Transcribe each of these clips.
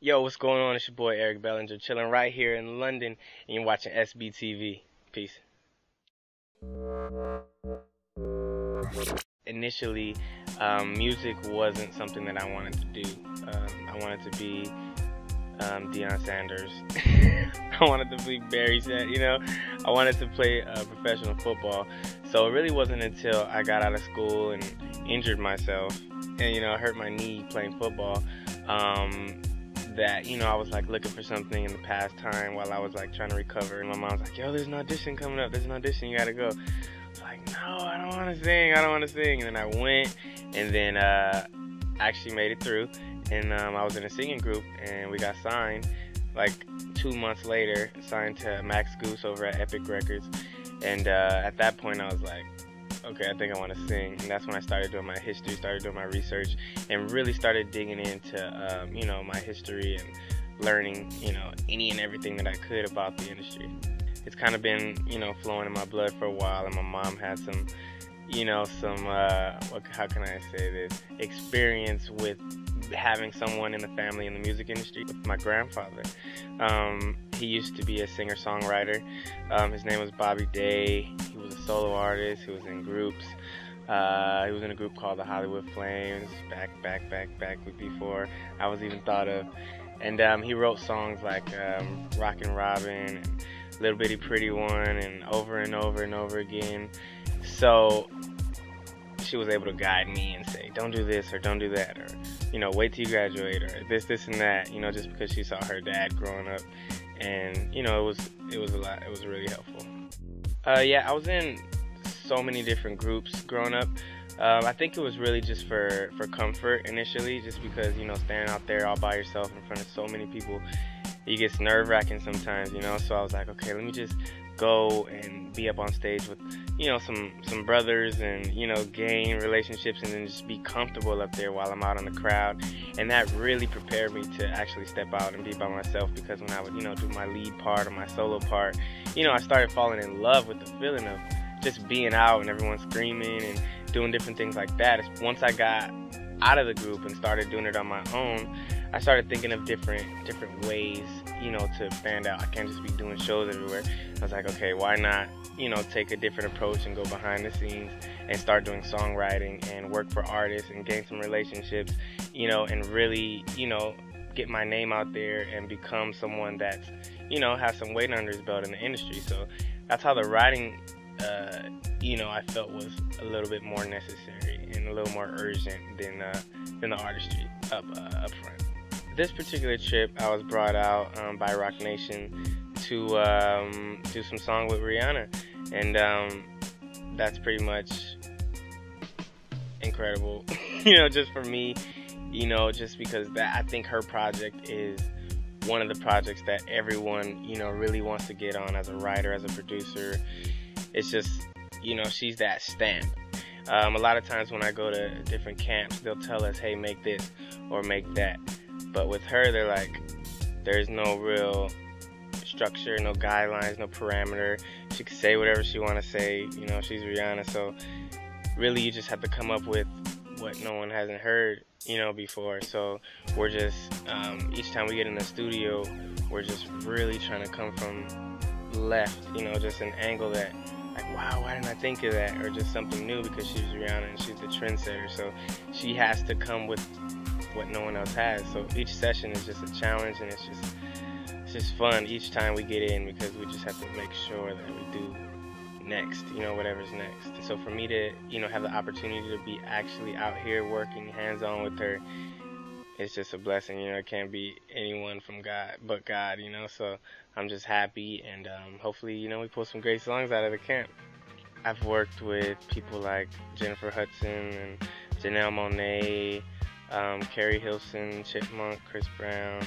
Yo, what's going on? It's your boy Eric Bellinger, chilling right here in London, and you're watching SBTV. Peace. Initially, music wasn't something that I wanted to do. I wanted to be Deion Sanders. I wanted to be Barry Sanders, I wanted to play professional football. So it really wasn't until I got out of school and injured myself and, hurt my knee playing football, that, I was like looking for something in the past time while I was like trying to recover. And my mom's like, yo, there's an audition coming up. There's an audition. You got to go. I was like, no, I don't want to sing. I don't want to sing. And then I went and then actually made it through. And I was in a singing group and we got signed like 2 months later, signed to Max Goose over at Epic Records. And at that point I was like, okay, I think I want to sing. And that's when I started doing my history, started doing my research, and really started digging into, my history and learning, any and everything that I could about the industry. It's kind of been, flowing in my blood for a while, and my mom had some, how can I say this, experience with having someone in the family in the music industry. With my grandfather, he used to be a singer-songwriter. His name was Bobby Day. He was a solo artist. He was in groups. He was in a group called the Hollywood Flames back before I was even thought of. And he wrote songs like Rockin' Robin and Little Bitty Pretty One and over again. So she was able to guide me and say, don't do this or don't do that, or wait till you graduate, or this and that, just because she saw her dad growing up. And it was a lot. It was really helpful. I was in so many different groups growing up. I think it was really just for comfort initially, just because standing out there all by yourself in front of so many people, it gets nerve-wracking sometimes, so I was like, okay, let me just go and be up on stage with some brothers and gain relationships, and then just be comfortable up there while I'm out in the crowd. And that really prepared me to actually step out and be by myself, because when I would do my lead part or my solo part, I started falling in love with the feeling of just being out and everyone screaming and doing different things like that. Once I got out of the group and started doing it on my own, I started thinking of different ways to stand out. I can't just be doing shows everywhere. I was like, okay, why not take a different approach and go behind the scenes and start doing songwriting and work for artists and gain some relationships, and really get my name out there and become someone that's has some weight under his belt in the industry. So that's how the writing I felt was a little bit more necessary and a little more urgent than the artistry up front. This particular trip, I was brought out by Rock Nation to do some song with Rihanna, and that's pretty much incredible. Just for me, just because I think her project is one of the projects that everyone really wants to get on as a writer, as a producer. It's just she's that stamp. A lot of times when I go to different camps, they'll tell us, hey, make this or make that. But with her, they're like, there's no real structure, no guidelines, no parameter. She can say whatever she want to say. She's Rihanna. So really, you just have to come up with what no one hasn't heard, before. So we're just, each time we get in the studio, we're just really trying to come from left, just an angle that, like, wow, why didn't I think of that? Or just something new, because she's Rihanna and she's the trendsetter. So she has to come with what no one else has. So each session is just a challenge, and it's just fun each time we get in, because we just have to make sure that we do next, whatever's next. So for me to, have the opportunity to be actually out here working hands-on with her, it's just a blessing. It can't be anyone from God but God, so I'm just happy, and hopefully, we pull some great songs out of the camp. I've worked with people like Jennifer Hudson and Janelle Monáe, Carrie Hilson, Chipmunk, Chris Brown,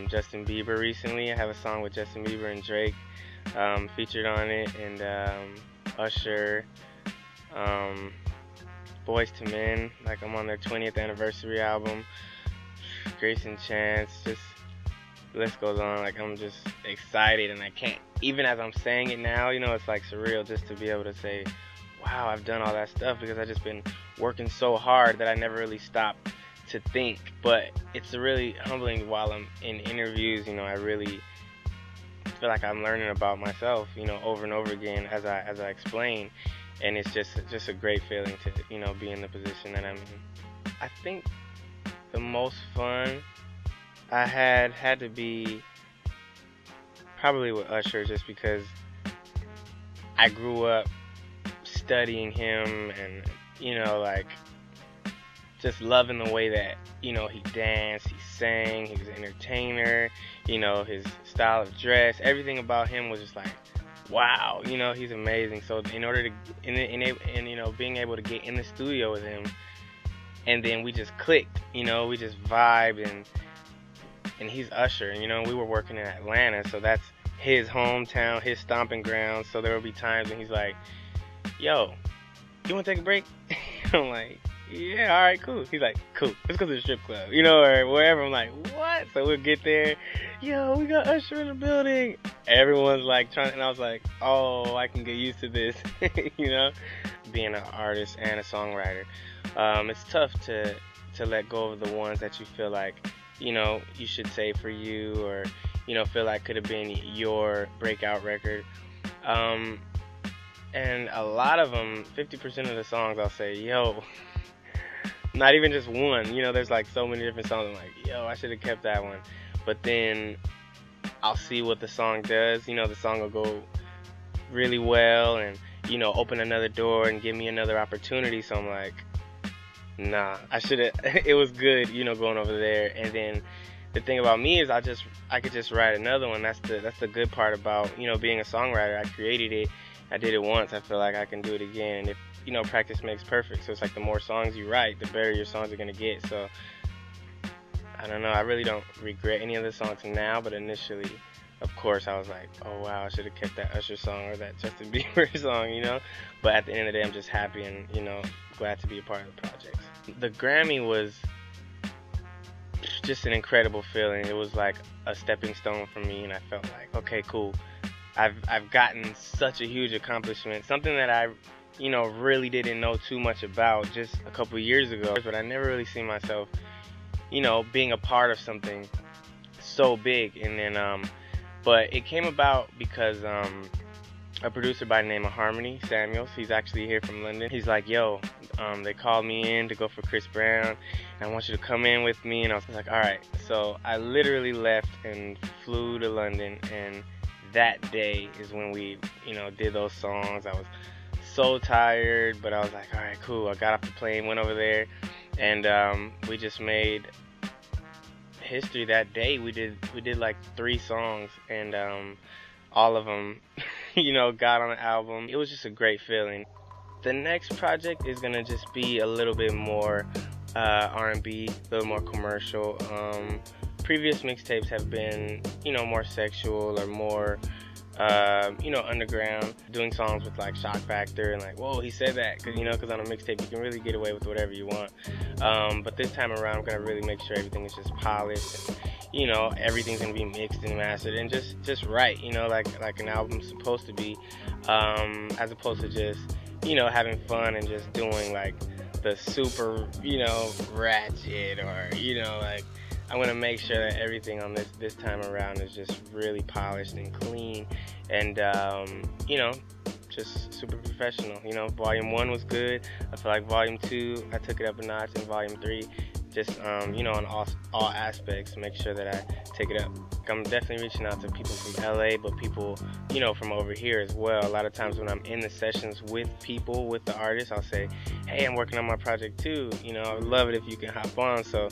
Justin Bieber recently. I have a song with Justin Bieber and Drake featured on it, and Usher, Boys to Men, like I'm on their 20th anniversary album, Grace and Chance, just the list goes on. Like, I'm just excited, and I can't, even as I'm saying it now, it's like surreal just to be able to say, wow, I've done all that stuff, because I've just been working so hard that I never really stopped to think, but it's really humbling while I'm in interviews. You know, I really feel like I'm learning about myself, you know, over and over again as I explain, and it's just a great feeling to, you know, be in the position that I'm in. I think the most fun I had to be probably with Usher, just because I grew up studying him and, you know, like, just loving the way that, you know, he danced, he sang, he was an entertainer, you know, his style of dress, everything about him was just like, wow, you know, he's amazing. So in order to, and you know, being able to get in the studio with him, and then we just clicked, you know, we just vibed, and he's Usher, you know, we were working in Atlanta, so that's his hometown, his stomping ground. So there would be times when he's like, yo, you want to take a break? I'm like, yeah, all right, cool. He's like, cool, let's go to the strip club, you know, or wherever. I'm like, what? So we'll get there. Yo, we got Usher in the building. Everyone's like trying, and I was like, oh, I can get used to this, you know, being an artist and a songwriter. It's tough to let go of the ones that you feel like, you know, you should say for you, or, you know, feel like could have been your breakout record. And a lot of them, 50% of the songs, I'll say, yo, not even just one, you know, there's like so many different songs. I'm like, yo, I should have kept that one. But then I'll see what the song does. You know, the song will go really well and, you know, open another door and give me another opportunity. So I'm like, nah, I should have, it was good, you know, going over there. And then the thing about me is I could just write another one. That's the good part about, you know, being a songwriter. I created it. I did it once. I feel like I can do it again. And if, you know, practice makes perfect. So it's like the more songs you write, the better your songs are going to get. So I don't know. I really don't regret any of the songs now, but initially, of course, I was like, oh, wow, I should have kept that Usher song or that Justin Bieber song, you know. But at the end of the day, I'm just happy and, you know, glad to be a part of the project. The Grammy was just an incredible feeling. It was like a stepping stone for me, and I felt like, okay, cool. I've gotten such a huge accomplishment, something that I, you know, really didn't know too much about just a couple years ago, but I never really seen myself, you know, being a part of something so big. And then, but it came about because a producer by the name of Harmony Samuels, he's actually here from London. He's like, yo, they called me in to go for Chris Brown, and I want you to come in with me. And I was like, all right. So I literally left and flew to London, and that day is when we, you know, did those songs. I was so tired, but I was like, all right, cool. I got off the plane, went over there, and we just made history that day. We did like 3 songs, and all of them, you know, got on the album. It was just a great feeling. The next project is gonna just be a little bit more R&B, a little more commercial. Previous mixtapes have been, you know, more sexual or more, you know, underground, doing songs with like shock factor and like, whoa, he said that, because, you know, because on a mixtape you can really get away with whatever you want. But this time around, I'm gonna really make sure everything is just polished, and, you know, everything's gonna be mixed and mastered and just right, you know, like an album's supposed to be, as opposed to just, you know, having fun and just doing like the super, you know, ratchet, or, you know, like, I'm going to make sure that everything on this time around is just really polished and clean and, you know, just super professional. You know, Volume 1 was good. I feel like Volume 2, I took it up a notch, and Volume 3, just, you know, on all aspects, make sure that I take it up. I'm definitely reaching out to people from LA, but people, you know, from over here as well. A lot of times when I'm in the sessions with people, with the artists, I'll say, hey, I'm working on my project too. You know, I would love it if you can hop on. So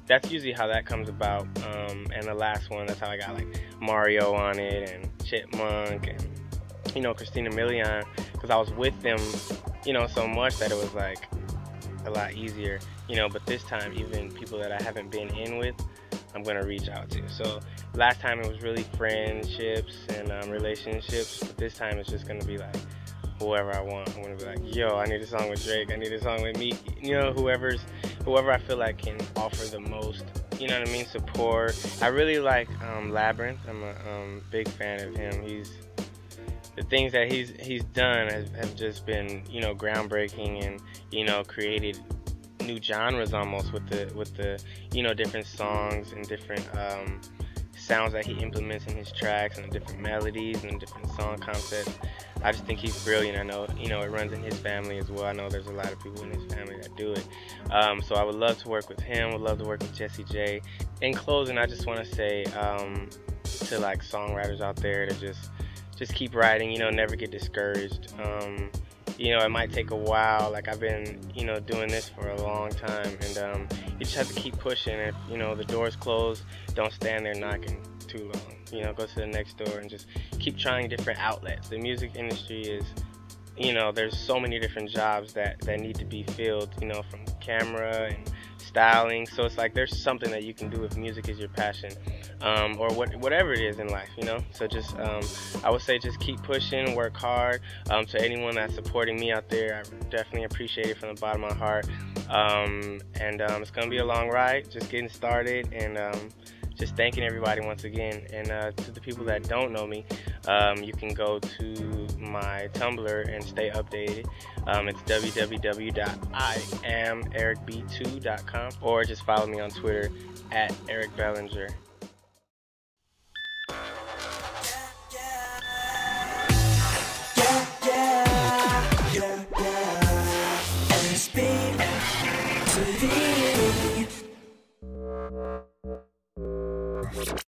that's usually how that comes about. And the last one, that's how I got like Mario on it, and Chipmunk, and, you know, Christina Milian, because I was with them, you know, so much that it was like a lot easier, you know. But this time, even people that I haven't been in with, I'm gonna reach out to. So last time it was really friendships and relationships, but this time it's just gonna be like whoever I want. I'm gonna be like, yo, I need a song with Drake, I need a song with me, you know, whoever I feel like can offer the most, you know what I mean, support. I really like Labyrinth. I'm a big fan of him. The things that he's done have just been, you know, groundbreaking, and, you know, created new genres almost with the you know, different songs and different sounds that he implements in his tracks and different melodies and different song concepts. I just think he's brilliant. I know, you know, it runs in his family as well. I know there's a lot of people in his family that do it. So I would love to work with him. Would love to work with Jesse J. In closing, I just want to say to like songwriters out there to just keep writing. You know, never get discouraged. You know, it might take a while. Like, I've been, you know, doing this for a long time, and you just have to keep pushing. If, you know, the door's closed, don't stand there knocking too long. You know, go to the next door and just keep trying different outlets. The music industry is, you know, there's so many different jobs that need to be filled, you know, from camera and styling. So it's like there's something that you can do if music is your passion, or whatever it is in life, you know. So just I would say just keep pushing, work hard. To anyone that's supporting me out there, I definitely appreciate it from the bottom of my heart. It's gonna be a long ride, just getting started, and just thanking everybody once again. And to the people that don't know me, you can go to my Tumblr and stay updated. It's www.IamEricB2.com, or just follow me on Twitter at Eric Bellinger.